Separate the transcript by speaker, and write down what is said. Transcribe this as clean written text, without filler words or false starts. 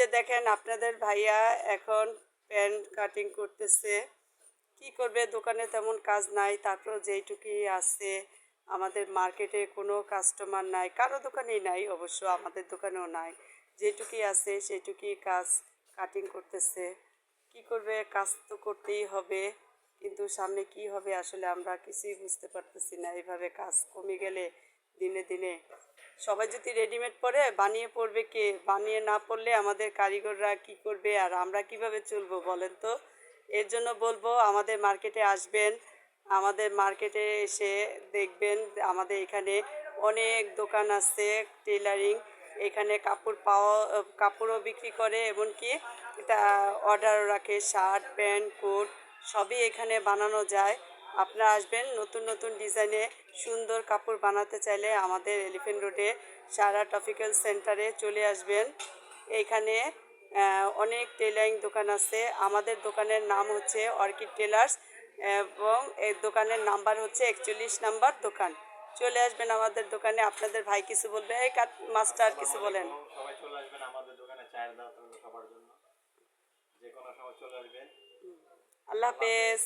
Speaker 1: যে দেখেন আপনাদের ভাইয়া এখন প্যান্ট কাটিং করতেছে। কি করবে, দোকানে তেমন কাজ নাই, তারপর যেইটুকুই আছে। আমাদের মার্কেটে কোনো কাস্টমার নাই, কারো দোকানেই নাই, অবশ্য আমাদের দোকানেও নাই। যেটুকুই আছে সেইটুকুই কাজ কাটিং করতেছে। কি করবে, কাজ তো করতেই হবে, কিন্তু সামনে কি হবে আসলে আমরা কিছুই বুঝতে পারতেছি না। এইভাবে কাজ কমে গেলে দিনে দিনে সবাই যদি রেডিমেড পরে বানিয়ে পরবে কে? বানিয়ে না পরলে আমাদের কারিগররা কি করবে, আর আমরা কিভাবে চলবো বলেন তো? এর জন্য বলবো আমাদের মার্কেটে আসবেন। আমাদের মার্কেটে এসে দেখবেন আমাদের এখানে অনেক দোকান আছে টেলারিং। এখানে কাপড়ও বিক্রি করে, এমনকি এটা অর্ডারও রাখে, শার্ট প্যান্ট কোট সবই এখানে বানানো যায়। আপনারা আসবেন, নতুন নতুন ডিজাইনে সুন্দর কাপড় বানাতে চাইলে আমাদের এলিফ্যান্ট রোডে সারা ট্রপিক্যাল সেন্টারে চলে আসবেন। এইখানে অনেক টেলারিং দোকান আছে। আমাদের দোকানের নাম হচ্ছে অর্কিড টেলার্স, এবং এই দোকানের নাম্বার হচ্ছে 41 নাম্বার দোকান। চলে আসবেন আমাদের দোকানে। আপনাদের ভাই কিছু বলবে, এই মাস্টার কিছু বলেন।
Speaker 2: সবাই চলে আসবেন আমাদের দোকানে, চায়ের দাওয়াত সবার জন্য, যে কোনো সময় চলে আসবেন।
Speaker 1: আল্লাহ হাফেজ।